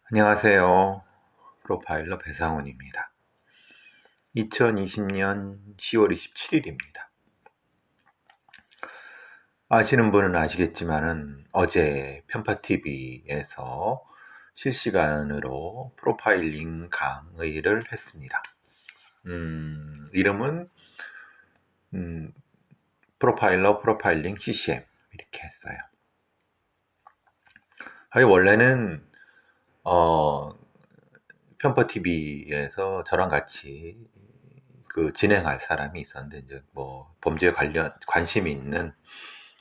안녕하세요. 프로파일러 배상훈입니다. 2020년 10월 27일입니다. 아시는 분은 아시겠지만은 어제 편파TV에서 실시간으로 프로파일링 강의를 했습니다. 이름은 프로파일러 프로파일링 CCM 이렇게 했어요. 원래는 편파TV에서 저랑 같이 그 진행할 사람이 있었는데 이제 뭐 범죄에 관심이 있는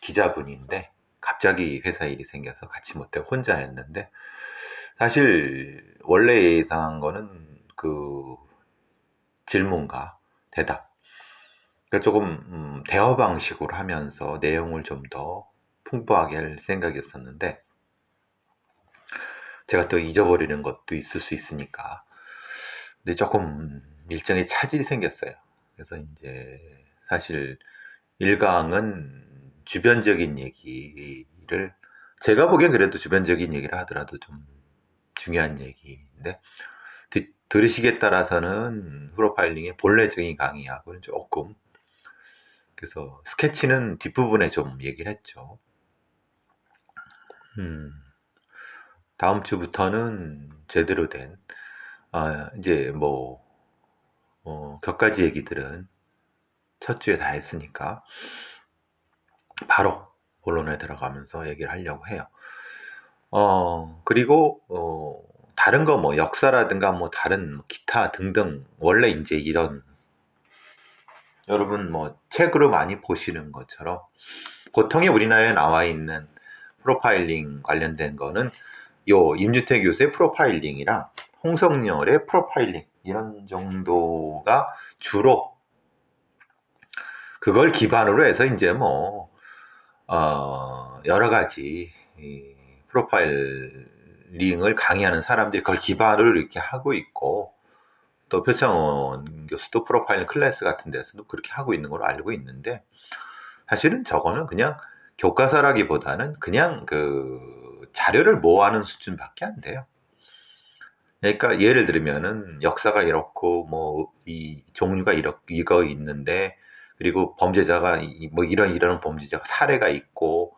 기자분인데 갑자기 회사 일이 생겨서 같이 못하고 혼자 했는데, 사실 원래 예상한 거는 그 질문과 대답, 그러니까 조금 대화 방식으로 하면서 내용을 좀 더 풍부하게 할 생각이었었는데, 제가 또 잊어버리는 것도 있을 수 있으니까. 근데 조금 일정에 차질이 생겼어요. 그래서 이제 사실 일강은 주변적인 얘기를, 제가 보기엔 그래도 주변적인 얘기를 하더라도 좀 중요한 얘기인데, 들으시기에 따라서는 프로파일링의 본래적인 강의하고는 조금, 그래서 스케치는 뒷부분에 좀 얘기를 했죠. 음, 다음 주부터는 제대로 된, 이제 뭐, 격가지 얘기들은 첫 주에 다 했으니까 바로 본론에 들어가면서 얘기를 하려고 해요. 그리고 다른 거 뭐 역사라든가 뭐 다른 기타 등등, 원래 이제 이런, 여러분 뭐 책으로 많이 보시는 것처럼 보통의 우리나라에 나와 있는 프로파일링 관련된 거는 요 임주택 교수의 프로파일링이랑 홍성열의 프로파일링 이런 정도가 주로, 그걸 기반으로 해서 이제 뭐 여러 가지 프로파일링을 강의하는 사람들이 그걸 기반으로 이렇게 하고 있고, 또 표창원 교수도 프로파일링 클래스 같은 데서도 그렇게 하고 있는 걸로 알고 있는데, 사실은 저거는 그냥 교과서라기보다는 그냥 그 자료를 모아놓은 수준밖에 안 돼요. 그러니까 예를 들면은 역사가 이렇고 뭐 이 종류가 이거 있는데, 그리고 범죄자가 뭐 이런 범죄자가 사례가 있고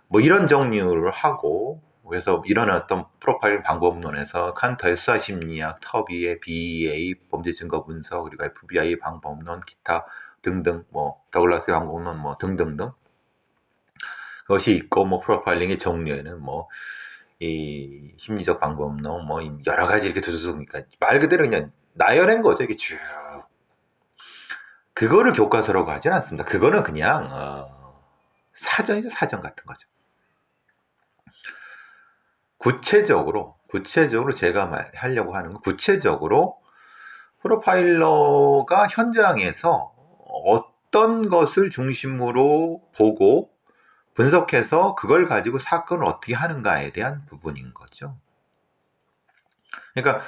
뭐 이런 정리를 하고, 그래서 이런 어떤 프로파일 방법론에서 칸터의 수사심리학, 터비의 BEA 범죄 증거 분석, 그리고 FBI 방법론, 기타 등등, 뭐 더글라스의 방법론 뭐 등등등 것이 있고, 뭐 프로파일링의 종류에는 뭐 이 심리적 방법론 뭐 여러 가지 이렇게 두두두니까 말 그대로 그냥 나열한 거죠, 이게 쭉. 그거를 교과서라고 하진 않습니다. 그거는 그냥 사전이죠, 사전 같은 거죠. 구체적으로 제가 하려고 하는 건, 구체적으로 프로파일러가 현장에서 어떤 것을 중심으로 보고 분석해서 그걸 가지고 사건을 어떻게 하는가에 대한 부분인 거죠. 그러니까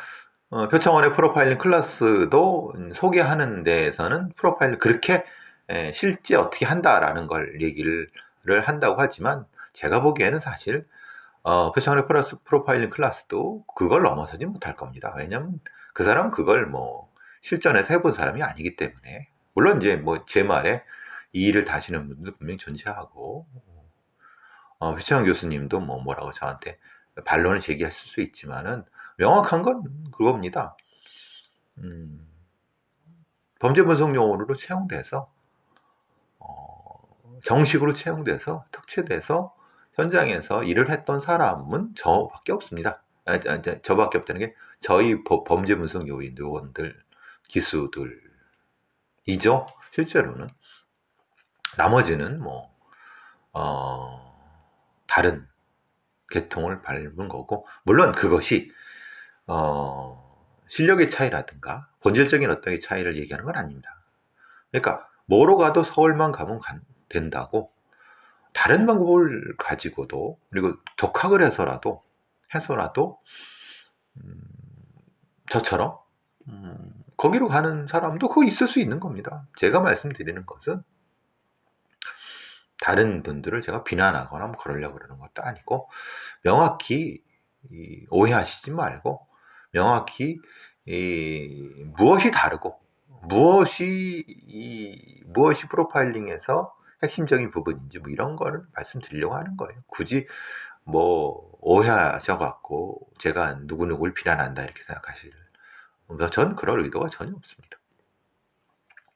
표창원의 프로파일링 클래스도 소개하는 데에서는 프로파일을 그렇게 실제 어떻게 한다라는 걸 얘기를 한다고 하지만, 제가 보기에는 사실 표창원의 프로파일링 클래스도 그걸 넘어서지 못할 겁니다. 왜냐면 그 사람은 그걸 뭐 실전에서 해본 사람이 아니기 때문에. 물론 이제 뭐 제 말에 이의를 다시는 분들 분명히 존재하고, 표창원 교수님도 뭐라고 저한테 반론을 제기하실 수 있지만은, 명확한 건 그겁니다. 음, 범죄 분석 용어로 채용돼서 정식으로 채용돼서 특채돼서 현장에서 일을 했던 사람은 저밖에 없습니다. 저밖에 없다는 게 저희 범죄 분석 요원들, 기수들이죠. 실제로는 나머지는 뭐 다른 계통을 밟은 거고, 물론 그것이 실력의 차이라든가 본질적인 어떤 차이를 얘기하는 건 아닙니다. 그러니까 뭐로 가도 서울만 가면 된다고, 다른 방법을 가지고도, 그리고 독학을 해서라도 저처럼 거기로 가는 사람도 거기 있을 수 있는 겁니다. 제가 말씀드리는 것은 다른 분들을 제가 비난하거나 뭐 그러려고 그러는 것도 아니고, 명확히 오해하시지 말고 명확히 무엇이 다르고 무엇이 프로파일링에서 핵심적인 부분인지 뭐 이런 거를 말씀드리려고 하는 거예요. 굳이 뭐 오해하셔갖고 제가 누구누구를 비난한다 이렇게 생각하실, 전 그럴 의도가 전혀 없습니다.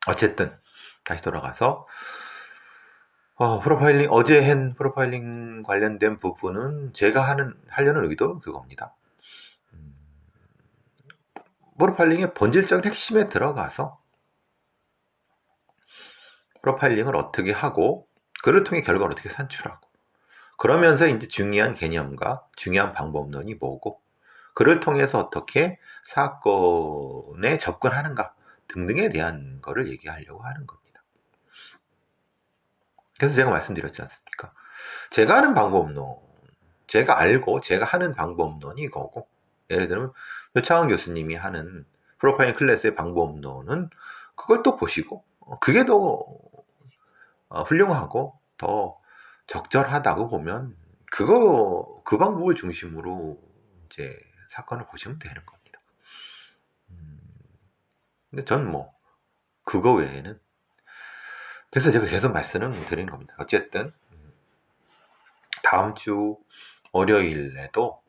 어쨌든 다시 돌아가서 프로파일링, 어제 한 프로파일링 관련된 부분은 제가 하려는 의도는 그겁니다. 프로파일링의 본질적인 핵심에 들어가서 프로파일링을 어떻게 하고 그를 통해 결과를 어떻게 산출하고, 그러면서 이제 중요한 개념과 중요한 방법론이 뭐고, 그를 통해서 어떻게 사건에 접근하는가 등등에 대한 거를 얘기하려고 하는 겁니다. 그래서 제가 말씀드렸지 않습니까? 제가 하는 방법론, 제가 알고 제가 하는 방법론이 이거고, 예를 들면 표창원 교수님이 하는 프로파일링 클래스의 방법론은 그걸 또 보시고 그게 더 훌륭하고 더 적절하다고 보면 그 방법을 중심으로 이제 사건을 보시면 되는 겁니다. 근데 전 뭐 그거 외에는, 그래서 제가 계속 말씀을 드리는 겁니다. 어쨌든 다음 주 월요일에도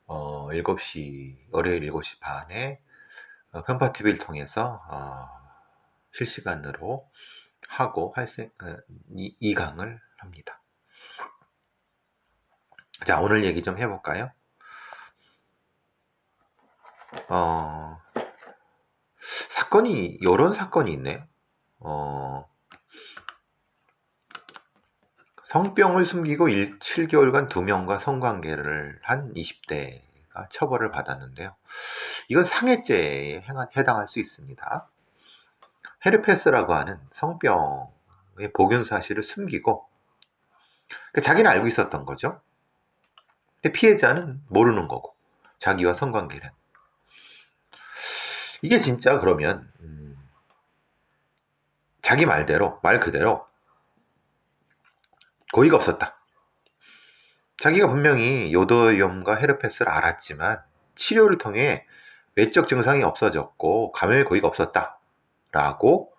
7시, 월요일 7시 반에 편파TV를 통해서 실시간으로 하고 이 강을 합니다. 자, 오늘 얘기 좀 해볼까요? 이런 사건이 있네요. 성병을 숨기고 7개월간 2명과 성관계를 한 20대가 처벌을 받았는데요. 이건 상해죄에 해당할 수 있습니다. 헤르페스라고 하는 성병의 복용 사실을 숨기고, 자기는 알고 있었던 거죠. 근데 피해자는 모르는 거고, 자기와 성관계는. 이게 진짜 그러면 자기 말 그대로 고의가 없었다. 자기가 분명히 요도염과 헤르페스를 알았지만 치료를 통해 외적 증상이 없어졌고 감염의 고의가 없었다 라고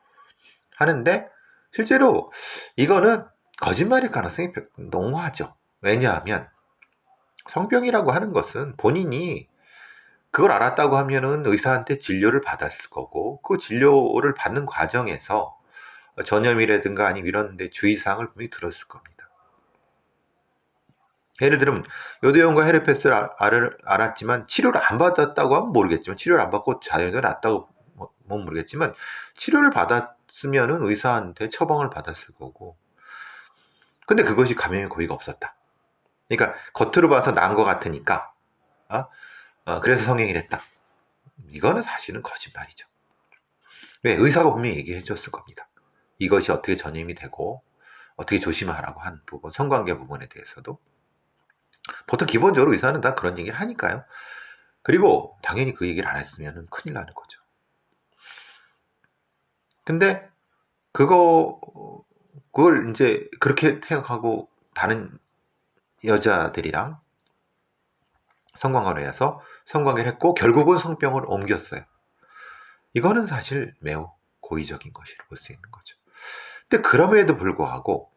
하는데, 실제로 이거는 거짓말일 가능성이 농후하죠. 왜냐하면 성병이라고 하는 것은 본인이 그걸 알았다고 하면은 의사한테 진료를 받았을 거고, 그 진료를 받는 과정에서 전염이라든가 아니면 이런 데 주의사항을 분명히 들었을 겁니다. 예를 들면 요도염과 헤르페스를 알았지만 치료를 안 받았다고 하면 모르겠지만, 치료를 안 받고 자연히 낫다고 모르겠지만, 치료를 받았으면은 의사한테 처방을 받았을 거고, 근데 그것이 감염의 고의가 없었다. 그러니까 겉으로 봐서 나은 것 같으니까 그래서 성행위를 했다. 이거는 사실은 거짓말이죠. 왜? 의사가 분명히 얘기해 줬을 겁니다. 이것이 어떻게 전염이 되고 어떻게 조심하라고 한 부분, 성관계 부분에 대해서도 보통 기본적으로 의사는 다 그런 얘기를 하니까요. 그리고 당연히 그 얘기를 안 했으면 큰일 나는 거죠. 근데 그걸 이제 그렇게 생각하고 다른 여자들이랑 성관계를 해서 성관계를 했고 결국은 성병을 옮겼어요. 이거는 사실 매우 고의적인 것이라고 볼 수 있는 거죠. 근데 그럼에도 불구하고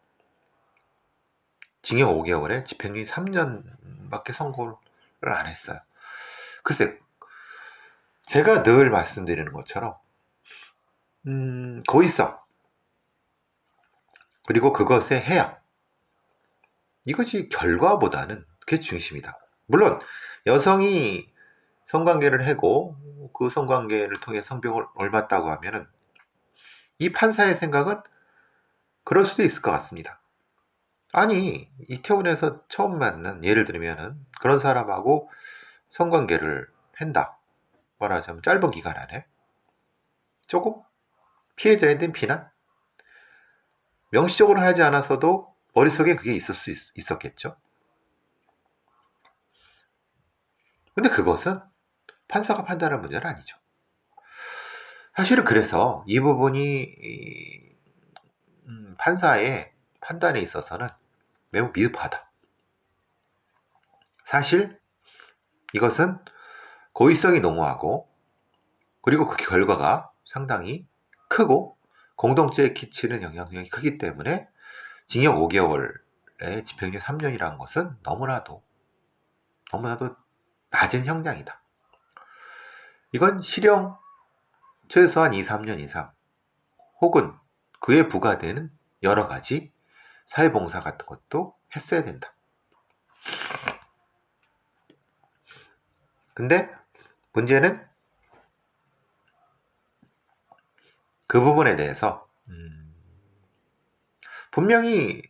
징역 5개월에 집행유예 3년밖에 선고를 안 했어요. 글쎄, 제가 늘 말씀드리는 것처럼 고의성 그리고 그것의 해악, 이것이 결과보다는 그게 중심이다. 물론 여성이 성관계를 하고 그 성관계를 통해 성병을 옮았다고 하면은 이 판사의 생각은 그럴 수도 있을 것 같습니다. 아니, 이태원에서 처음 만난, 예를 들면은 그런 사람하고 성관계를 한다, 말하자면 짧은 기간 안에 조금 피해자에 대한 비난, 명시적으로 하지 않았어도 머릿속에 그게 있을 수 있었겠죠. 근데 그것은 판사가 판단할 문제는 아니죠. 사실은 그래서 이 부분이 판사의 판단에 있어서는 매우 미흡하다. 사실 이것은 고의성이 농후하고 그리고 그 결과가 상당히 크고 공동체에 끼치는 영향력이 크기 때문에 징역 5개월에 집행유예 3년이라는 것은 너무나도 낮은 형량이다. 이건 실형 최소한 2, 3년 이상 혹은 그에 부과되는 여러 가지 사회봉사 같은 것도 했어야 된다. 근데 문제는 그 부분에 대해서 분명히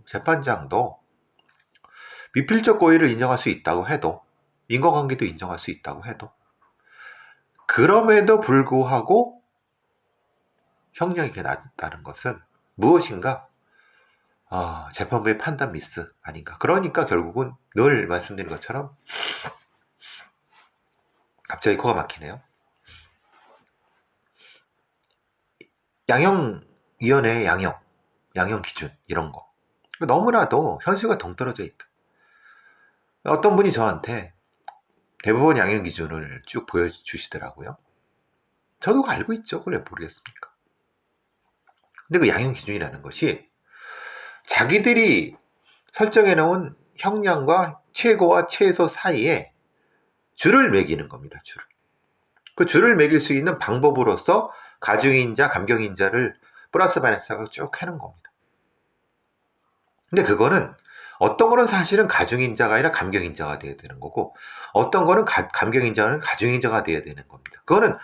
재판장도 미필적 고의를 인정할 수 있다고 해도 인과관계도 인정할 수 있다고 해도 그럼에도 불구하고 형량이 낮다는 것은 무엇인가 재판부의 판단 미스 아닌가. 그러니까 결국은 늘 말씀드린 것처럼 갑자기 코가 막히네요. 양형위원회의 양형 기준 이런 거 너무나도 현실과 동떨어져 있다. 어떤 분이 저한테 대법원 양형 기준을 쭉 보여주시더라고요. 저도 알고 있죠. 그걸 왜 모르겠습니까? 근데 그 양형 기준이라는 것이 자기들이 설정해 놓은 형량과 최고와 최소 사이에 줄을 매기는 겁니다. 줄을. 그 줄을 매길 수 있는 방법으로서 가중인자, 감경인자를 플러스 마이너스하고 쭉 해놓은 겁니다. 근데 그거는 어떤 거는 사실은 가중인자가 아니라 감경인자가 돼야 되는 거고 어떤 거는 감경인자는 가중인자가 돼야 되는 겁니다. 그거는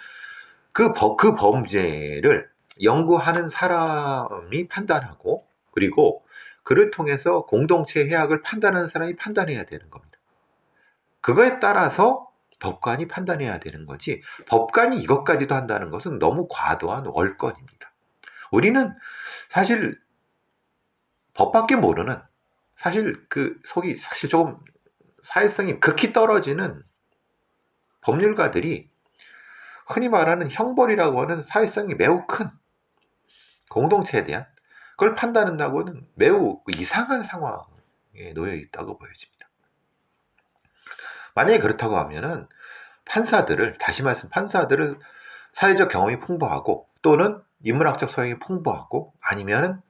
그 범죄를 연구하는 사람이 판단하고 그리고 그를 통해서 공동체 해악을 판단하는 사람이 판단해야 되는 겁니다. 그거에 따라서 법관이 판단해야 되는 거지 법관이 이것까지도 한다는 것은 너무 과도한 월권입니다. 우리는 사실 법밖에 모르는 사실 그 속이 사실 조금 사회성이 극히 떨어지는 법률가들이 흔히 말하는 형벌이라고 하는 사회성이 매우 큰 공동체에 대한 그걸 판단한다고는 매우 이상한 상황에 놓여 있다고 보여집니다. 만약에 그렇다고 하면은 다시 말씀 판사들을 사회적 경험이 풍부하고 또는 인문학적 소양이 풍부하고 아니면은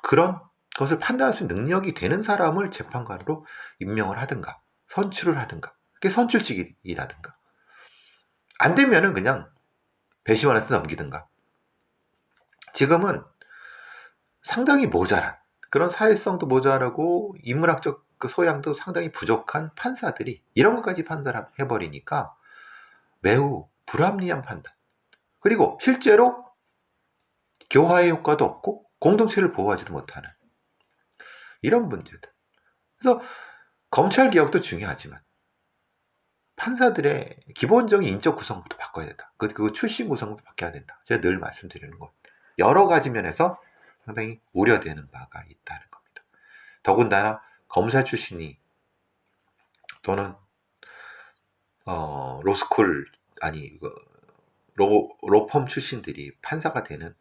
그런 것을 판단할 수 있는 능력이 되는 사람을 재판관으로 임명을 하든가 선출을 하든가 그게 선출직이라든가 안 되면은 그냥 배심원한테 넘기든가. 지금은 상당히 모자란 그런 사회성도 모자라고 인문학적 그 소양도 상당히 부족한 판사들이 이런 것까지 판단해버리니까 매우 불합리한 판단 그리고 실제로 교화의 효과도 없고 공동체를 보호하지도 못하는 이런 문제들. 그래서 검찰 개혁도 중요하지만 판사들의 기본적인 인적 구성부터 바꿔야 된다. 그 출신 구성부터 바뀌어야 된다. 제가 늘 말씀드리는 것. 여러 가지 면에서 상당히 우려되는 바가 있다는 겁니다. 더군다나 검사 출신이 또는 로스쿨 로펌 출신들이 판사가 되는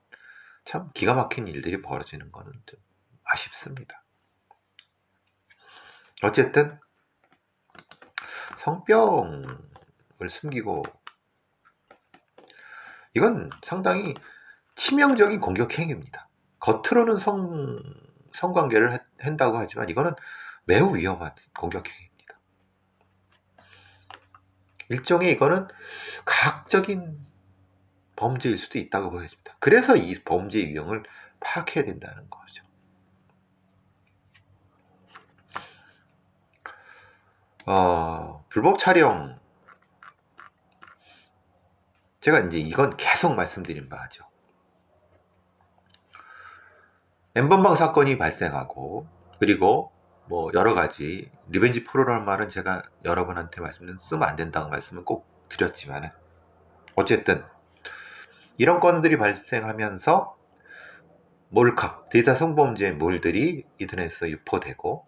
참 기가 막힌 일들이 벌어지는 거는 좀 아쉽습니다. 어쨌든 성병을 숨기고 이건 상당히 치명적인 공격 행위입니다. 겉으로는 성관계를 한다고 하지만 이거는 매우 위험한 공격 행위입니다. 일종의 이거는 가학적인 범죄일 수도 있다고 보여집니다. 그래서 이 범죄 유형을 파악해야 된다는 거죠. 불법 촬영 제가 이제 이건 계속 말씀드린 바죠. N번방 사건이 발생하고 그리고 뭐 여러 가지 리벤지 포로라는 말은 제가 여러분한테 쓰면 안 된다는 말씀은 꼭 드렸지만 어쨌든 이런 건들이 발생하면서 몰카, 데이터 성범죄 물들이 인터넷에서 유포되고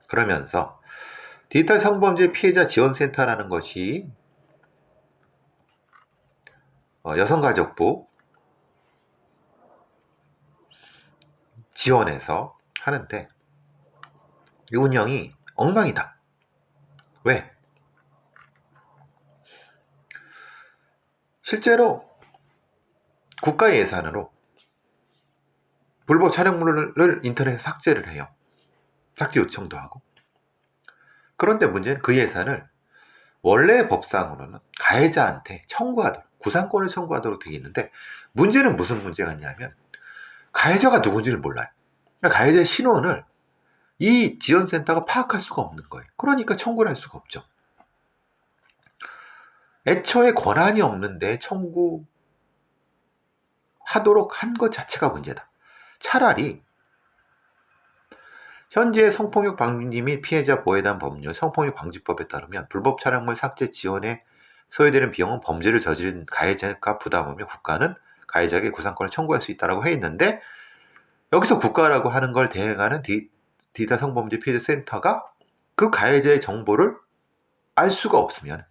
그러면서 디지털 성범죄 피해자 지원센터라는 것이 여성가족부 지원해서 하는데 이 운영이 엉망이다. 왜? 실제로 국가 예산으로 불법 촬영물을 인터넷에 삭제를 해요. 삭제 요청도 하고. 그런데 문제는 그 예산을 원래 법상으로는 가해자한테 청구하도록, 구상권을 청구하도록 되어 있는데, 문제는 무슨 문제가 있냐면 가해자가 누군지를 몰라요. 그러니까 가해자의 신원을 이 지원센터가 파악할 수가 없는 거예요. 그러니까 청구를 할 수가 없죠. 애초에 권한이 없는데 청구하도록 한 것 자체가 문제다. 차라리 현재 성폭력 방지 및 피해자 보호에 대한 법률 성폭력 방지법에 따르면 불법 촬영물 삭제 지원에 소요되는 비용은 범죄를 저지른 가해자가 부담하며 국가는 가해자에게 구상권을 청구할 수 있다고 해 있는데, 여기서 국가라고 하는 걸 대행하는 디지털 성범죄 피해자 센터가 그 가해자의 정보를 알 수가 없으면,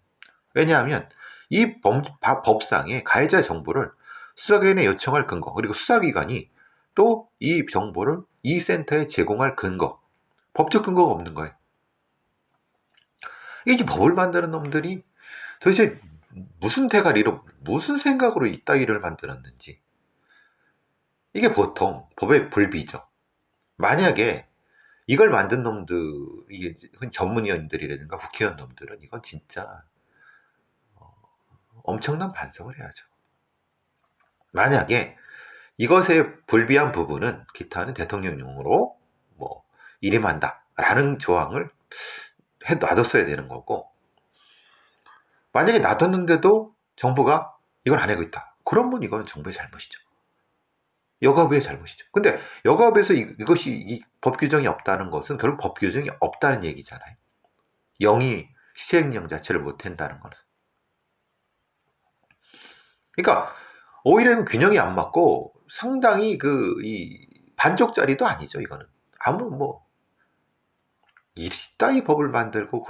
왜냐하면 이 법상에 가해자의 정보를 수사기관에 요청할 근거, 그리고 수사기관이 또 이 정보를 이 센터에 제공할 근거, 법적 근거가 없는 거예요. 이게 법을 만드는 놈들이 도대체 무슨 대가리로, 무슨 생각으로 이따위를 만들었는지. 이게 보통 법의 불비죠. 만약에 이걸 만든 놈들, 이게 전문위원들이라든가 국회의원 놈들은 이건 진짜 엄청난 반성을 해야죠. 만약에 이것의 불비한 부분은 기타는 대통령령으로 뭐 일임한다 라는 조항을 놔뒀어야 되는 거고, 만약에 놔뒀는데도 정부가 이걸 안 하고 있다, 그러면 이거는 정부의 잘못이죠. 여가부의 잘못이죠. 근데 여가부에서 이것이 이 법 규정이 없다는 것은 결국 법 규정이 없다는 얘기잖아요. 영이 시행령 자체를 못 한다는 거는. 그러니까 오히려 균형이 안 맞고 상당히 이 반쪽짜리도 아니죠, 이거는. 아무 뭐 이따위 법을 만들고,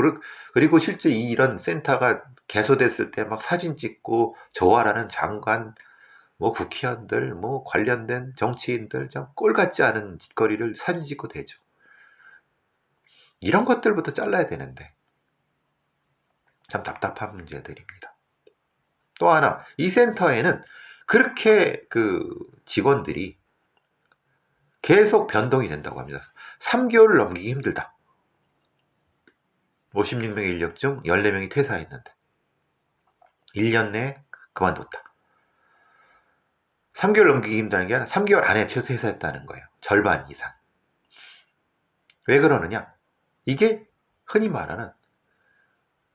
그리고 실제 이런 센터가 개소됐을 때 막 사진 찍고 좋아라는 장관, 뭐 국회의원들, 뭐 관련된 정치인들 좀 꼴 같지 않은 짓거리를 사진 찍고 대죠. 이런 것들부터 잘라야 되는데 참 답답한 문제들입니다. 또 하나, 이 센터에는 그렇게 그 직원들이 계속 변동이 된다고 합니다. 3개월을 넘기기 힘들다. 56명의 인력 중 14명이 퇴사했는데 1년 내에 그만뒀다. 3개월 넘기기 힘드는 게 아니라 3개월 안에 퇴사했다는 거예요. 절반 이상. 왜 그러느냐? 이게 흔히 말하는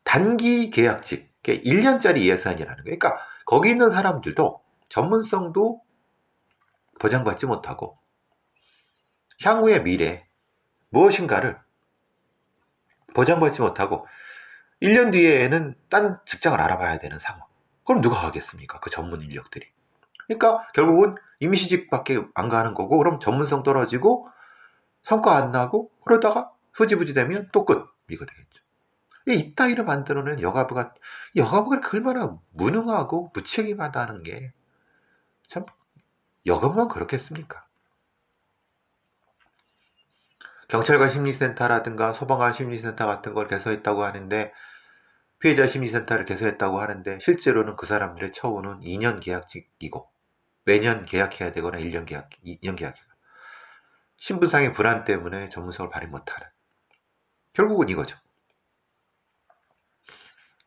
단기 계약직, 1년짜리 예산이라는 거예요. 그러니까 거기 있는 사람들도 전문성도 보장받지 못하고 향후의 미래 무엇인가를 보장받지 못하고 1년 뒤에는 딴 직장을 알아봐야 되는 상황. 그럼 누가 가겠습니까? 그 전문 인력들이. 그러니까 결국은 임시직밖에 안 가는 거고, 그럼 전문성 떨어지고 성과 안 나고 그러다가 흐지부지 되면 또 끝. 이거 되겠죠. 이따위를 만들어낸 여가부가 그렇게 얼마나 무능하고 무책임하다는 게 참, 여가부만 그렇겠습니까? 경찰관 심리센터라든가 소방관 심리센터 같은 걸 개설했다고 하는데, 피해자 심리센터를 개설했다고 하는데 실제로는 그 사람들의 처우는 2년 계약직이고 매년 계약해야 되거나 2년 계약해요. 신분상의 불안 때문에 전문성을 발휘 못하는, 결국은 이거죠.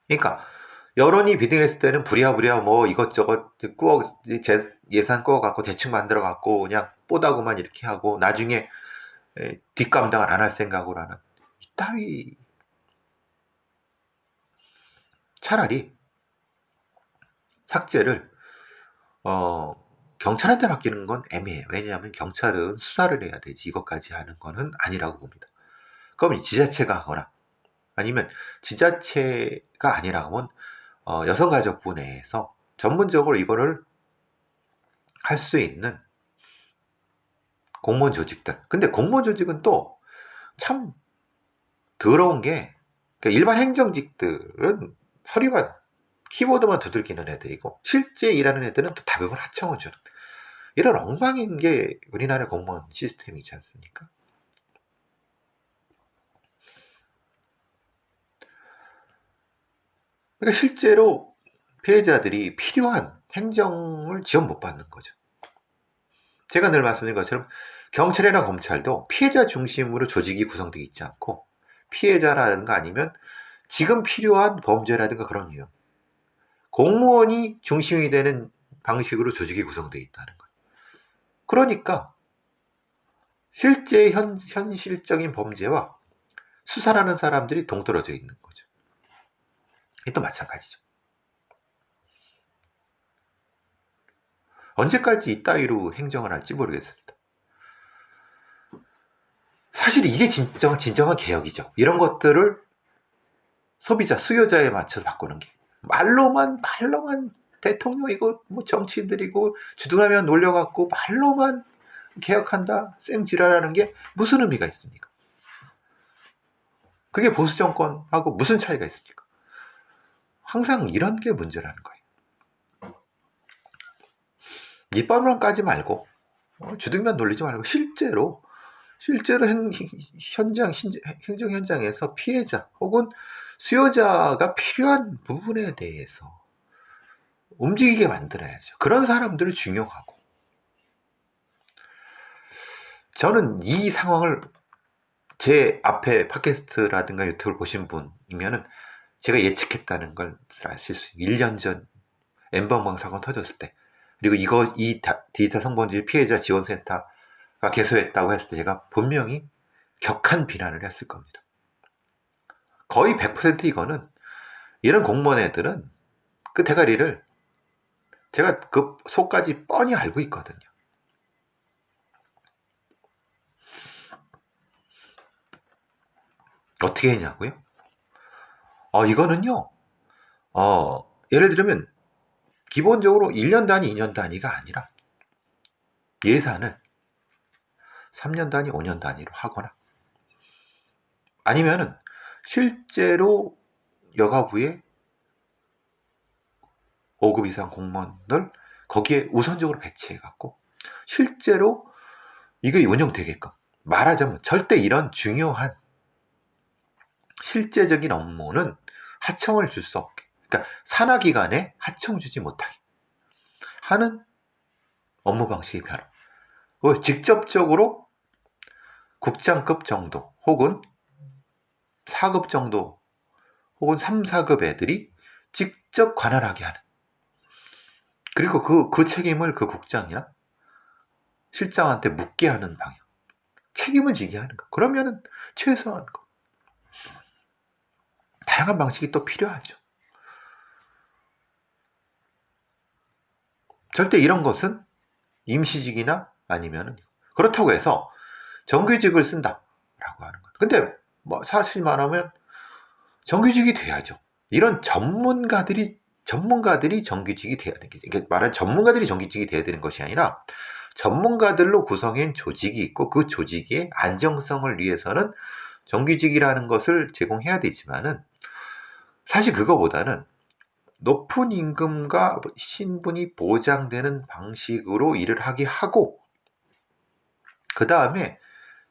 그러니까 여론이 비등했을 때는 부랴부랴 뭐 이것저것 예산 꾸어갖고 대충 만들어갖고 그냥 뽀다구만 이렇게 하고 나중에 뒷감당을 안 할 생각으로 하는 이따위. 차라리 삭제를 경찰한테 맡기는 건 애매해요. 왜냐하면 경찰은 수사를 해야 되지 이것까지 하는 거는 아니라고 봅니다. 그럼 지자체가 하거나, 아니면 지자체가 아니라면 여성가족부 내에서 전문적으로 이거를 할 수 있는 공무원 조직들. 근데 공무원 조직은 또 참 더러운 게, 그러니까 일반 행정직들은 서류만 키보드만 두들기는 애들이고 실제 일하는 애들은 또 대부분 하청을 주는 이런 엉망인 게 우리나라 공무원 시스템이지 않습니까? 그러니까 실제로 피해자들이 필요한 행정을 지원 못 받는 거죠. 제가 늘 말씀드린 것처럼 경찰이나 검찰도 피해자 중심으로 조직이 구성되어 있지 않고 피해자라든가 아니면 지금 필요한 범죄라든가 그런 유형 공무원이 중심이 되는 방식으로 조직이 구성되어 있다는 거예요. 그러니까 실제 현실적인 범죄와 수사라는 사람들이 동떨어져 있는 거죠. 이것도 마찬가지죠. 언제까지 이따위로 행정을 할지 모르겠습니다. 사실 이게 진정한 개혁이죠. 이런 것들을 소비자, 수요자에 맞춰서 바꾸는 게 말로만 대통령이고 뭐 정치인들이고 주둔하면 놀려갖고 말로만 개혁한다 생지랄하는 게 무슨 의미가 있습니까? 그게 보수 정권하고 무슨 차이가 있습니까? 항상 이런 게 문제라는 거예요. 이빨만 까지 말고 주둥만 놀리지 말고 실제로 행정 현장에서 피해자 혹은 수요자가 필요한 부분에 대해서 움직이게 만들어야죠. 그런 사람들을 중용하고. 저는 이 상황을 제 앞에 팟캐스트라든가 유튜브를 보신 분이면은 제가 예측했다는 걸 아실 수 있어요. 1년 전 엠번방 사건 터졌을 때, 그리고 이 디지털 성범죄 피해자 지원센터가 개소했다고 했을 때 제가 분명히 격한 비난을 했을 겁니다. 거의 100% 이거는 이런 공무원 애들은 그 대가리를 제가 그 속까지 뻔히 알고 있거든요. 어떻게 했냐고요? 이거는요, 예를 들면, 기본적으로 1년 단위, 2년 단위가 아니라 예산을 3년 단위, 5년 단위로 하거나 아니면은 실제로 여가부에 5급 이상 공무원을 거기에 우선적으로 배치해갖고 실제로 이게 운영되게끔 말하자면 절대 이런 중요한 실제적인 업무는 하청을 줄 수 없게, 그러니까 산하기관에 하청 주지 못하게 하는 업무 방식의 변화. 직접적으로 국장급 정도 혹은 4급 정도 혹은 3, 4급 애들이 직접 관할하게 하는, 그리고 그 책임을 그 국장이나 실장한테 묻게 하는 방향, 책임을 지게 하는 거. 그러면은 최소한 거. 다양한 방식이 또 필요하죠. 절대 이런 것은 임시직이나 아니면 그렇다고 해서 정규직을 쓴다라고 하는 것. 근데 뭐 사실 말하면 정규직이 돼야죠. 이런 전문가들이 정규직이 돼야 되는 게, 이게 말하는 전문가들이 정규직이 돼야 되는 것이 아니라 전문가들로 구성한 조직이 있고 그 조직의 안정성을 위해서는 정규직이라는 것을 제공해야 되지만은 사실 그거보다는 높은 임금과 신분이 보장되는 방식으로 일을 하게 하고 그 다음에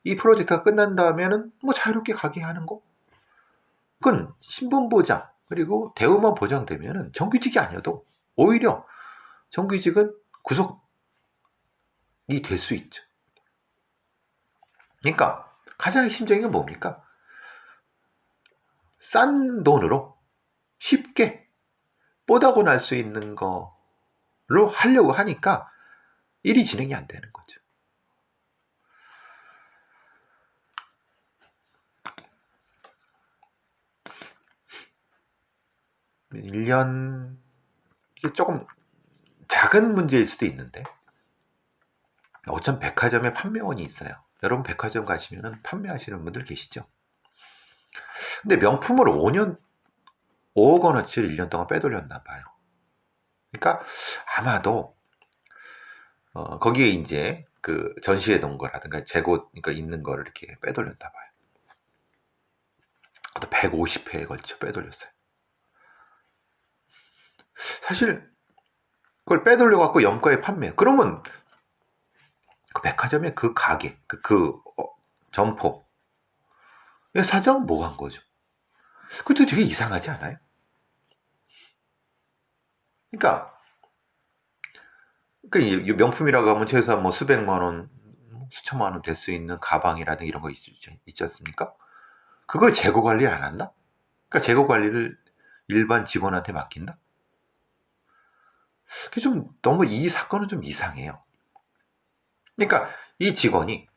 이 프로젝트가 끝난 다음에는 뭐 자유롭게 가게 하는 거. 그건 신분 보장 그리고 대우만 보장되면은 정규직이 아니어도 오히려 정규직은 구속이 될 수 있죠. 그러니까 가장 핵심적인 게 뭡니까? 싼 돈으로 쉽게 뽀다고 날 수 있는 거로 하려고 하니까 일이 진행이 안 되는 거죠. (1년) 이게 조금 작은 문제일 수도 있는데 어쩜 백화점에 판매원이 있어요. 여러분 백화점 가시면 판매하시는 분들 계시죠? 근데 명품을 5억 원어치를 1년 동안 빼돌렸나 봐요. 그러니까 아마도 거기에 이제 그 전시해 놓은 거라든가 재고 그러니까 있는 거를 이렇게 빼돌렸나 봐요. 150회에 걸쳐 빼돌렸어요. 사실 그걸 빼돌려 갖고 염가에 판매. 그러면 그 백화점의 그 가게, 점포 사장 뭐 한 거죠? 그것도 되게 이상하지 않아요? 그러니까 이 명품이라고 하면 최소한 뭐 수백만 원, 수천만 원 될 수 있는 가방이라든가 이런 거 있지 않습니까? 그걸 재고 관리 안 한다? 그러니까 재고 관리를 일반 직원한테 맡긴다? 그게 좀 너무 이 사건은 좀 이상해요. 그러니까 이 직원이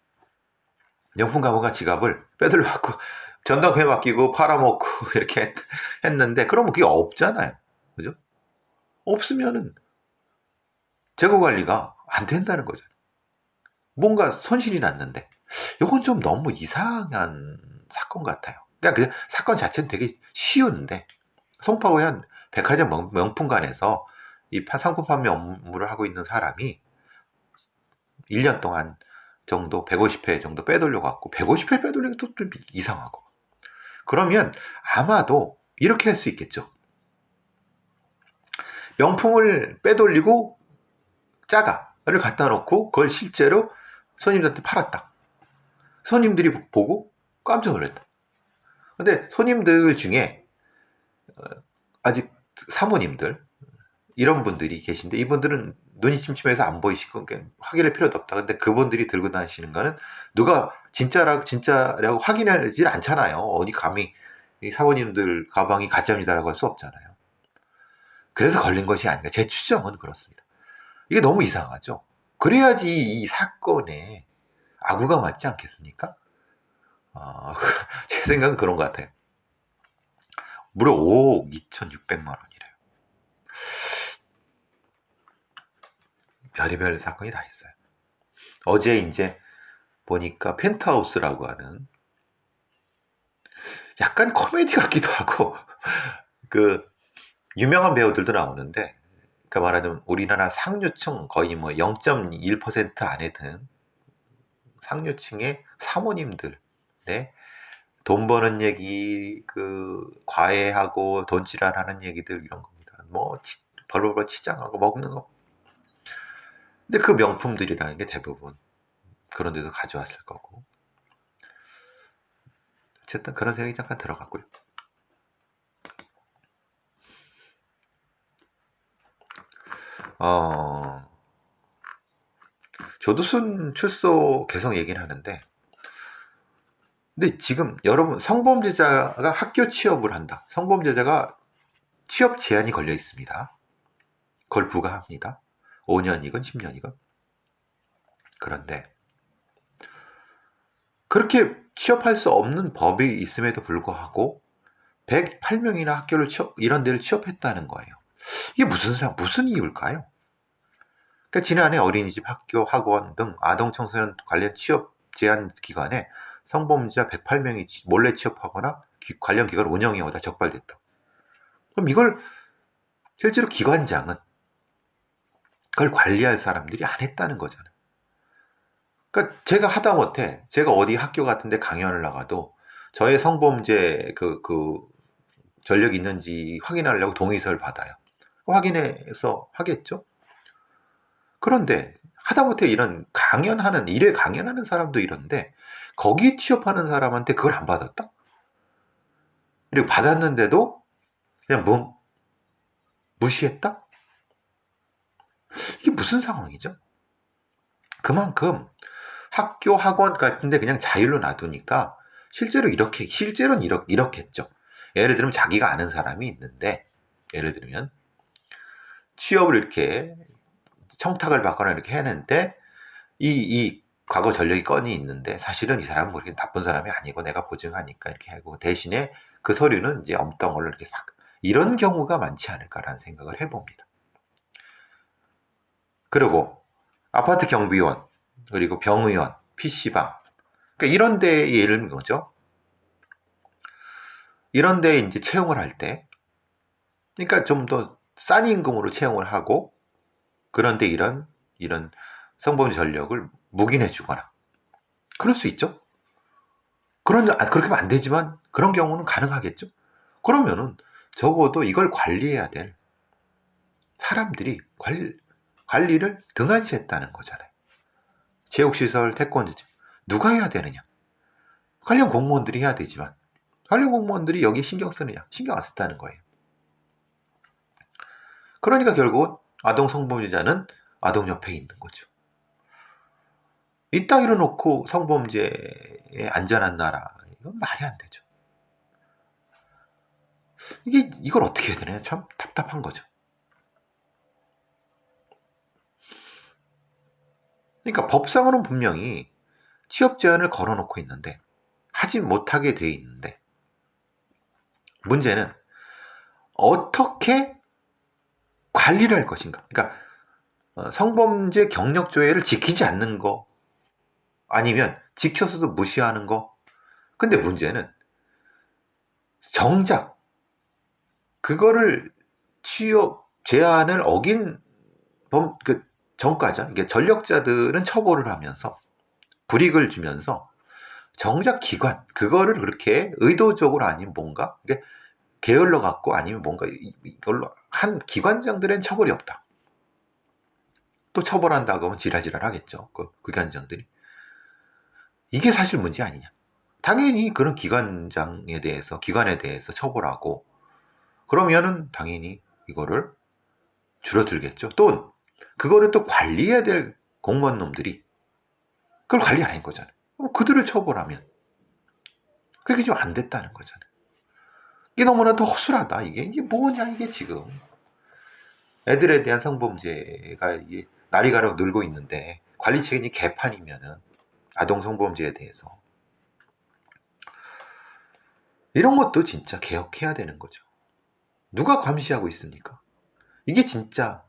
명품 가방과 지갑을 빼들려갖고 전당포에 맡기고 팔아먹고 이렇게 했는데 그러면 그게 없잖아요. 그죠? 없으면은 재고 관리가 안 된다는 거죠. 뭔가 손실이 났는데 이건 좀 너무 이상한 사건 같아요. 그냥 사건 자체는 되게 쉬운데 송파구의 한 백화점 명품관에서 이 상품 판매 업무를 하고 있는 사람이 1년 동안 정도 150회 정도 빼돌려 갖고 150회 빼돌리는 것도 좀 이상하고 그러면 아마도 이렇게 할 수 있겠죠. 명품을 빼돌리고 짜가를 갖다 놓고 그걸 실제로 손님들한테 팔았다. 손님들이 보고 깜짝 놀랐다. 근데 손님들 중에 아직 사모님들 이런 분들이 계신데 이분들은 눈이 침침해서 안 보이시고 확인할 필요도 없다. 근데 그분들이 들고 다니시는 거는 누가 진짜라고 확인하지 않잖아요. 어디 감히 이 사모님들 가방이 가짜입니다라고 할 수 없잖아요. 그래서 걸린 것이 아닌가. 제 추정은 그렇습니다. 이게 너무 이상하죠. 그래야지 이 사건에 악우가 맞지 않겠습니까? 제 생각은 그런 것 같아요. 무려 5억 2,600만 원이래요. 별의별 사건이 다 있어요. 어제 이제 보니까 펜트하우스라고 하는 약간 코미디 같기도 하고 그 유명한 배우들도 나오는데 그러니까 말하자면 우리나라 상류층 거의 뭐 0.1% 안에 든 상류층의 사모님들의 돈 버는 얘기, 그 과외하고 돈지랄하는 얘기들 이런 겁니다. 뭐 벌벌벌 치장하고 먹는 거. 근데 그 명품들이라는 게 대부분 그런 데서 가져왔을 거고. 어쨌든 그런 생각이 잠깐 들어갔고요. 조두순 출소 개성 얘기는 하는데 근데 지금 여러분 성범죄자가 학교 취업을 한다. 성범죄자가 취업 제한이 걸려 있습니다. 그걸 부과합니다. 5년이건 10년이건. 그런데 그렇게 취업할 수 없는 법이 있음에도 불구하고 108명이나 학교를 이런 데를 취업했다는 거예요. 이게 무슨 이유일까요? 그러니까 지난해 어린이집, 학교, 학원 등 아동 청소년 관련 취업 제한 기관에 성범죄자 108명이 몰래 취업하거나 관련 기관을 운영해오다 적발됐다. 그럼 이걸 실제로 기관장은 그걸 관리할 사람들이 안 했다는 거잖아요. 그러니까 제가 하다못해 제가 어디 학교 같은데 강연을 나가도 저의 성범죄 그 전력이 있는지 확인하려고 동의서를 받아요. 확인해서 하겠죠. 그런데 하다못해 이런 일회 강연하는 사람도 이런데 거기 취업하는 사람한테 그걸 안 받았다? 그리고 받았는데도 그냥 무시했다? 이게 무슨 상황이죠? 그만큼 학교, 학원 같은데 그냥 자율로 놔두니까 실제로는 이렇겠죠. 예를 들면 자기가 아는 사람이 있는데 예를 들면 취업을 이렇게 청탁을 받거나 이렇게 했는데 이 과거 전력이 건이 있는데 사실은 이 사람은 그렇게 나쁜 사람이 아니고 내가 보증하니까 이렇게 하고 대신에 그 서류는 이제 없던 걸로 이렇게 싹 이런 경우가 많지 않을까라는 생각을 해봅니다. 그리고 아파트 경비원 그리고 병의원, PC방 그러니까 이런 데 예를 들면 뭐죠? 이런 데 이제 채용을 할 때 그러니까 좀 더 싼 임금으로 채용을 하고 그런데 이런 성범죄 전력을 묵인해 주거나 그럴 수 있죠. 그렇게 하면 안 되지만 그런 경우는 가능하겠죠. 그러면은 적어도 이걸 관리해야 될 사람들이 관리를 등한시했다는 거잖아요. 체육시설, 태권도죠. 누가 해야 되느냐? 관련 공무원들이 해야 되지만 관련 공무원들이 여기에 신경 쓰느냐? 신경 안 썼다는 거예요. 그러니까 결국은 아동 성범죄자는 아동 옆에 있는 거죠. 이따위로 놓고 성범죄의 안전한 나라, 이건 말이 안 되죠. 이걸 어떻게 해야 되나요? 참 답답한 거죠. 그러니까 법상으로는 분명히 취업 제한을 걸어놓고 있는데, 하지 못하게 돼 있는데, 문제는 어떻게 관리를 할 것인가. 그러니까 성범죄 경력 조회를 지키지 않는 거, 아니면 지켜서도 무시하는 거. 근데 문제는 정작 그거를 취업 제한을 어긴 전과자, 이게 전력자들은 처벌을 하면서 불이익을 주면서 정작 기관, 그거를 그렇게 의도적으로 아니면 뭔가 게을러 갖고 아니면 뭔가 이걸로 한 기관장들은 처벌이 없다. 또 처벌한다고 하면 지랄지랄 하겠죠. 그 기관장들이. 이게 사실 문제 아니냐. 당연히 그런 기관에 대해서 처벌하고, 그러면은 당연히 이거를 줄어들겠죠. 또 그거를 또 관리해야 될 공무원놈들이 그걸 관리 안 한 거잖아요. 그들을 처벌하면 그게 좀 안 됐다는 거잖아요. 이게 너무나도 허술하다. 이게 뭐냐, 이게 지금. 애들에 대한 성범죄가 이게 날이 가려 늘고 있는데 관리 책임이 개판이면은 아동 성범죄에 대해서 이런 것도 진짜 개혁해야 되는 거죠. 누가 감시하고 있습니까? 이게 진짜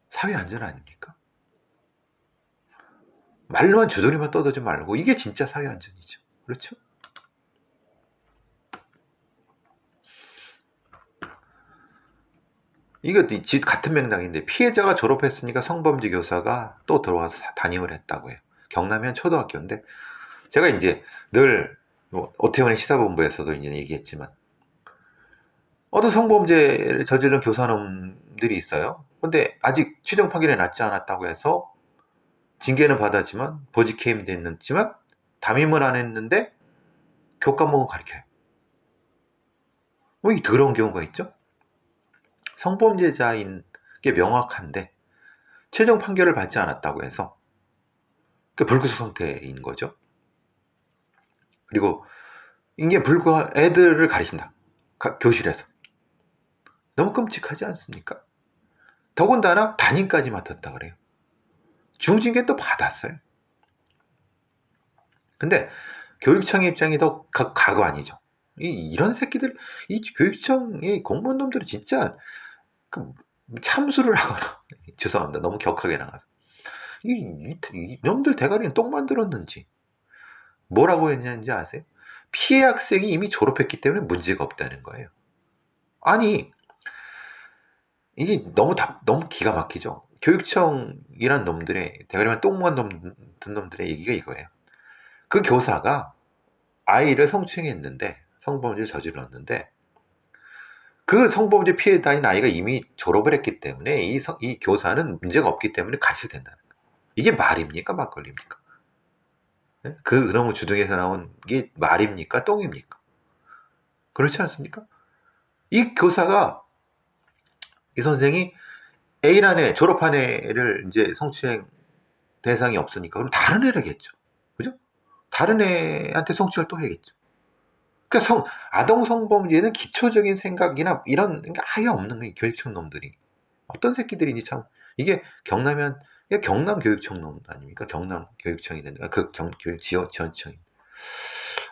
사회 안전 아닙니까? 말로만 주저리만 떠들지 말고 이게 진짜 사회 안전이죠. 그렇죠? 이거 같은 맥락인데, 피해자가 졸업했으니까 성범죄 교사가 또 들어와서 담임을 했다고 해요. 경남현 초등학교인데, 제가 이제 늘 오태훈의 시사본부에서도 이제 얘기했지만, 어떤 성범죄를 저지른 교사놈들이 있어요. 근데 아직 최종 판결이 났지 않았다고 해서 징계는 받았지만 보직해임이 됐지만 담임을 안 했는데 교과목은 가르쳐요. 이 더러운 경우가 있죠. 성범죄자인 게 명확한데 최종 판결을 받지 않았다고 해서 불구속 상태인 거죠. 그리고 이게 애들을 가르친다. 교실에서. 너무 끔찍하지 않습니까? 더군다나 담임까지 맡았다 그래요. 중징계 또 받았어요. 근데 교육청 입장이 더 가관이죠. 이런 새끼들, 이 교육청의 공무원놈들은 진짜 참수를 하거나 죄송합니다. 너무 격하게 나가서 이놈들 대가리는 똥 만들었는지 뭐라고 했는지 아세요? 피해 학생이 이미 졸업했기 때문에 문제가 없다는 거예요. 아니, 이게 너무 기가 막히죠. 교육청이란 놈들의 대가리만 똥만 든 놈들의 얘기가 이거예요. 그 교사가 아이를 성추행했는데, 성범죄를 저질렀는데, 그 성범죄 피해자인 아이가 이미 졸업을 했기 때문에 이 교사는 문제가 없기 때문에 가르쳐야 된다는 거예요. 이게 말입니까? 막걸리입니까? 네? 그 너무 주둥에서 나온 게 말입니까? 똥입니까? 그렇지 않습니까? 이 교사가, 이 선생이 A란 애, 졸업한 애를 이제 성추행 대상이 없으니까 그럼 다른 애라겠죠. 그죠? 다른 애한테 성추행을 또 해야겠죠. 그러니까 아동 성범죄는 기초적인 생각이나 이런 게 아예 없는 거예요. 교육청 놈들이. 어떤 새끼들인지 참. 이게 경남 교육청 놈 아닙니까? 경남 교육청이 된다. 교육 지원청이.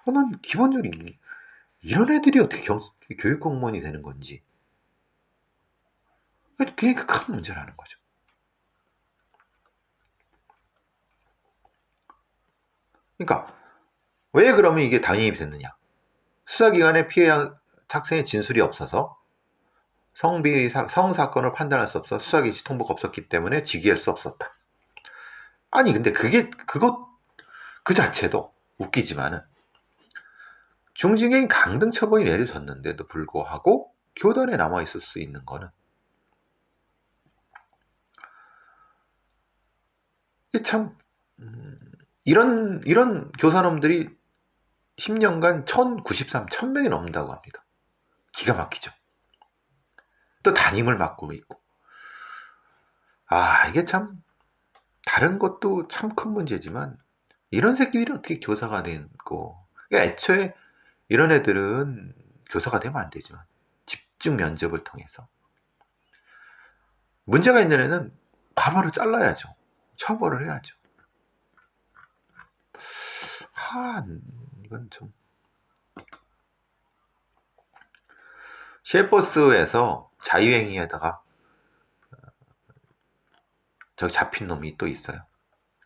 난 기본적으로 이런 애들이 어떻게 교육 공무원이 되는 건지. 그게 큰 문제라는 거죠. 그러니까 왜 그러면 이게 당연히 됐느냐? 수사기관에 피해 학생의 진술이 없어서 성사건을 판단할 수 없어 수사기시 통보가 없었기 때문에 직위할 수 없었다. 아니 근데 그 자체도 웃기지만은 중징계인 강등 처분이 내려졌는데도 불구하고 교단에 남아있을 수 있는 거는 이게 참 이런 교사놈들이 10년간 1093, 1000명이 넘는다고 합니다. 기가 막히죠. 또 담임을 맡고 있고. 이게 참 다른 것도 참 큰 문제지만 이런 새끼들이 어떻게 교사가 되고, 그러니까 애초에 이런 애들은 교사가 되면 안 되지만 집중 면접을 통해서 문제가 있는 애는 바바로 잘라야죠. 처벌을 해야죠. 이건 좀. 시외버스에서 자유행위에다가 저기 잡힌 놈이 또 있어요.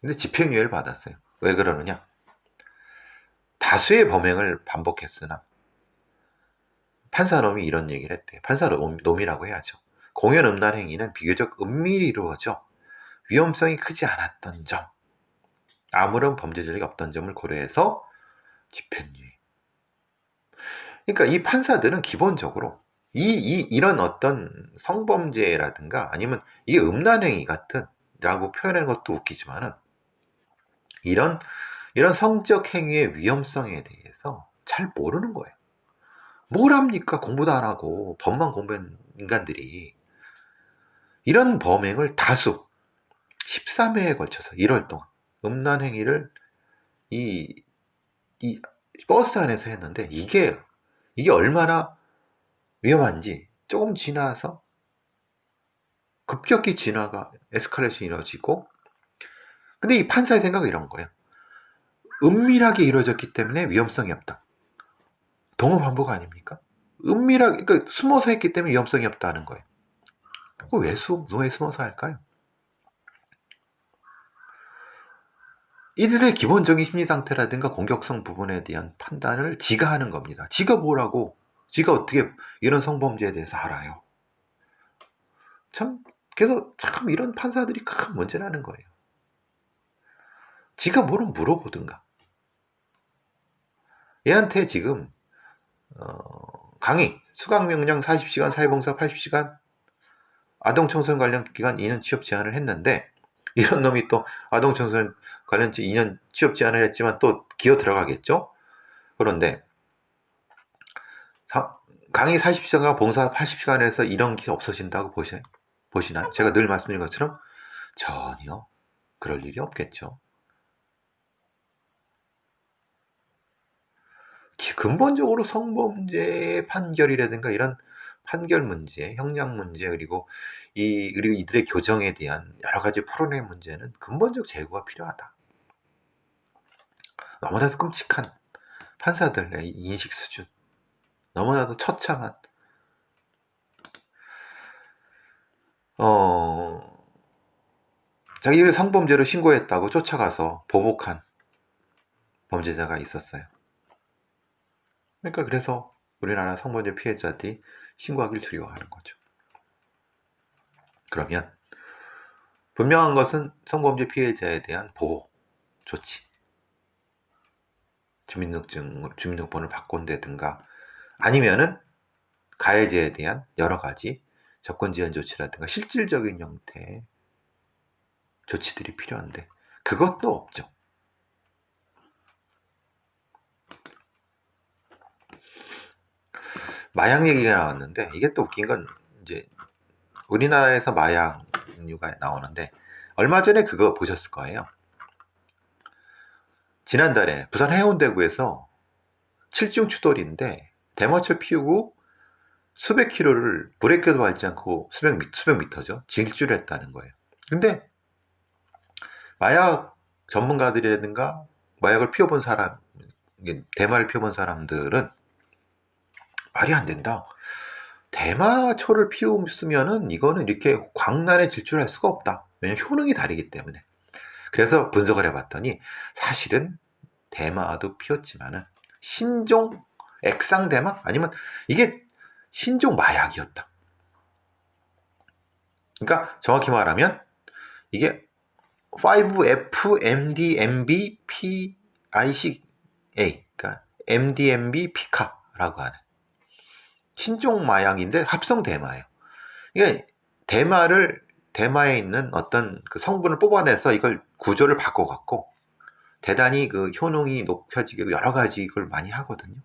근데 집행유예를 받았어요. 왜 그러느냐? 다수의 범행을 반복했으나 판사놈이 이런 얘기를 했대요. 판사놈이라고 해야죠. 공연 음란 행위는 비교적 은밀히 이루어져 위험성이 크지 않았던 점, 아무런 범죄 전력이 없던 점을 고려해서 집행유예. 그러니까 이 판사들은 기본적으로 이런 어떤 성범죄라든가 아니면 이게 음란행위 같은 라고 표현하는 것도 웃기지만은 이런 성적 행위의 위험성에 대해서 잘 모르는 거예요. 뭘 합니까? 공부도 안 하고 법만 공부한 인간들이 이런 범행을 다수 13회에 걸쳐서 1월 동안 음란 행위를 이 버스 안에서 했는데 이게 얼마나 위험한지 조금 지나서 급격히 진화가 에스컬레이션이 이루어지고, 근데 이 판사의 생각은 이런 거예요. 은밀하게 이루어졌기 때문에 위험성이 없다. 동업 반복 아닙니까? 은밀하게, 그러니까 숨어서 했기 때문에 위험성이 없다는 거예요. 왜 숨어서 할까요? 이들의 기본적인 심리 상태라든가 공격성 부분에 대한 판단을 지가 하는 겁니다. 지가 뭐라고, 지가 어떻게 이런 성범죄에 대해서 알아요. 그래서 참 이런 판사들이 큰 문제라는 거예요. 지가 뭐를 물어보든가. 얘한테 지금 강의, 수강명령 40시간, 사회봉사 80시간, 아동청소년 관련 기간 2년 취업 제한을 했는데, 이런 놈이 또 아동청소년 관련 2년 취업 제한을 했지만 또 기어 들어가겠죠? 그런데 강의 40시간과 봉사 80시간에서 이런 게 없어진다고 보시나요? 제가 늘 말씀드린 것처럼 전혀 그럴 일이 없겠죠. 근본적으로 성범죄 판결이라든가 이런 판결 문제, 형량 문제, 그리고 이들의 교정에 대한 여러 가지 풀어낸 문제는 근본적 제고가 필요하다. 너무나도 끔찍한 판사들의 인식 수준, 너무나도 처참한 자기를 성범죄로 신고했다고 쫓아가서 보복한 범죄자가 있었어요. 그러니까 그래서 우리나라 성범죄 피해자들이 신고하기를 두려워하는 거죠. 그러면 분명한 것은 성범죄 피해자에 대한 보호 조치, 주민등록번호를 바꾼다든가 아니면은 가해자에 대한 여러 가지 접근 지연 조치라든가 실질적인 형태의 조치들이 필요한데 그것도 없죠. 마약 얘기가 나왔는데 이게 또 웃긴 건 이제 우리나라에서 마약류가 나오는데 얼마 전에 그거 보셨을 거예요. 지난달에 부산 해운대구에서 7중 추돌인데 대마초 피우고 수백 킬로를 브레이크도 밟지 않고 수백 미터죠. 질주를 했다는 거예요. 근데 마약 전문가들이라든가 마약을 피워본 사람, 대마를 피워본 사람들은 말이 안 된다. 대마초를 피우면은 이거는 이렇게 광란에 질주할 수가 없다. 왜냐면 효능이 다르기 때문에. 그래서 분석을 해봤더니 사실은 대마도 피웠지만은 신종 액상 대마 아니면 이게 신종 마약이었다. 그러니까 정확히 말하면 이게 5FMDMB-PICA, 그러니까 MDMB 피카라고 하는 신종 마약인데 합성 대마예요. 이게 대마에 있는 어떤 그 성분을 뽑아내서 이걸 구조를 바꿔갖고 대단히 그 효능이 높여지게 여러 가지 걸 많이 하거든요.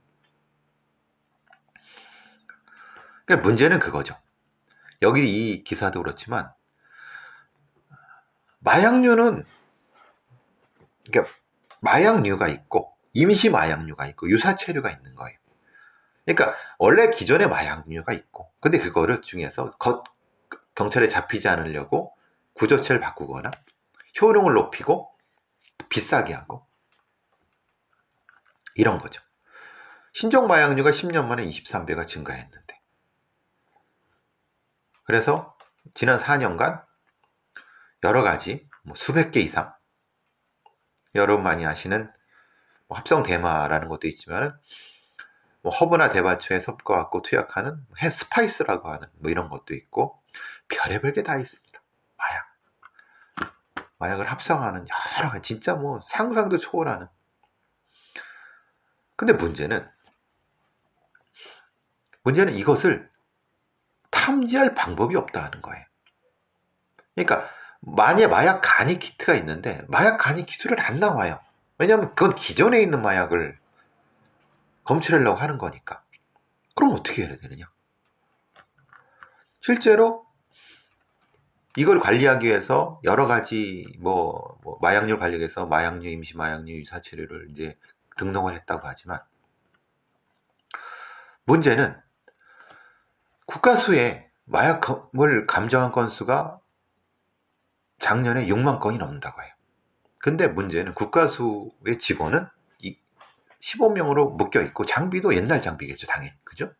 그러니까 문제는 그거죠. 여기 이 기사도 그렇지만 마약류는, 그러니까 마약류가 있고 임시 마약류가 있고 유사체류가 있는 거예요. 그러니까 원래 기존의 마약류가 있고, 근데 그거를 중에서 경찰에 잡히지 않으려고 구조체를 바꾸거나 효능을 높이고 비싸게 하고 이런 거죠. 신종 마약류가 10년 만에 23배가 증가했는데, 그래서 지난 4년간 여러 가지 수백 개 이상, 여러분 많이 아시는 합성 대마라는 것도 있지만 허브나 대바초에 섞어갖고 투약하는 스파이스라고 하는 이런 것도 있고, 별의별 게 다 있습니다. 마약을 합성하는 여러 가지, 진짜 상상도 초월하는. 근데 문제는 이것을 탐지할 방법이 없다는 거예요. 그러니까 만약에 마약 간이 키트가 있는데 마약 간이 키트를 안 나와요. 왜냐하면 그건 기존에 있는 마약을 검출하려고 하는 거니까. 그럼 어떻게 해야 되느냐? 실제로 이걸 관리하기 위해서 여러 가지 마약류 관리해서 마약류, 임시 마약류, 유사체류를 이제 등록을 했다고 하지만, 문제는 국가수에 마약을 감정한 건수가 작년에 6만 건이 넘는다고 해요. 근데 문제는 국가수의 직원은 15명으로 묶여있고, 장비도 옛날 장비겠죠, 당연히. 그죠?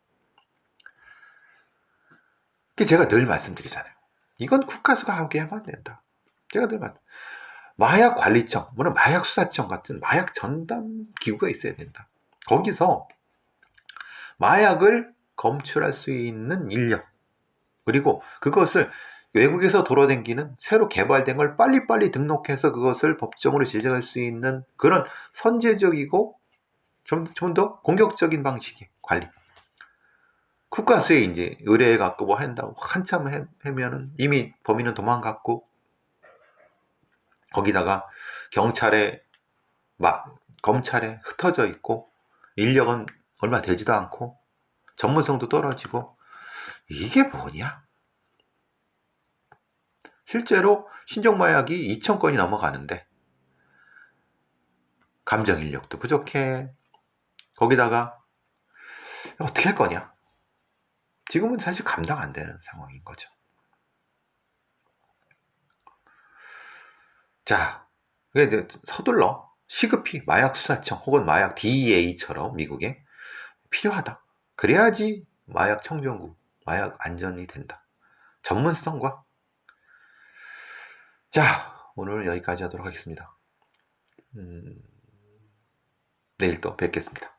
제가 늘 말씀드리잖아요. 이건 국가수가 함께 하면 안 된다. 제가 늘 마약관리청, 물론 마약수사청 같은 마약 전담 기구가 있어야 된다. 거기서 마약을 검출할 수 있는 인력, 그리고 그것을 외국에서 돌아다니는 새로 개발된 걸 빨리빨리 등록해서 그것을 법정으로 제정할 수 있는 그런 선제적이고 좀 더 공격적인 방식의 관리. 국가수에 이제 의뢰해갖고 한다고 한참 하면은 이미 범인은 도망갔고, 거기다가 검찰에 흩어져 있고, 인력은 얼마 되지도 않고, 전문성도 떨어지고, 이게 뭐냐? 실제로 신종마약이 2,000건이 넘어가는데 감정 인력도 부족해. 거기다가 어떻게 할 거냐? 지금은 사실 감당 안 되는 상황인 거죠. 자, 이제 서둘러 시급히 마약수사청 혹은 마약 DEA처럼 미국에 필요하다. 그래야지 마약 청정국, 마약 안전이 된다. 전문성과. 자, 오늘은 여기까지 하도록 하겠습니다. 내일 또 뵙겠습니다.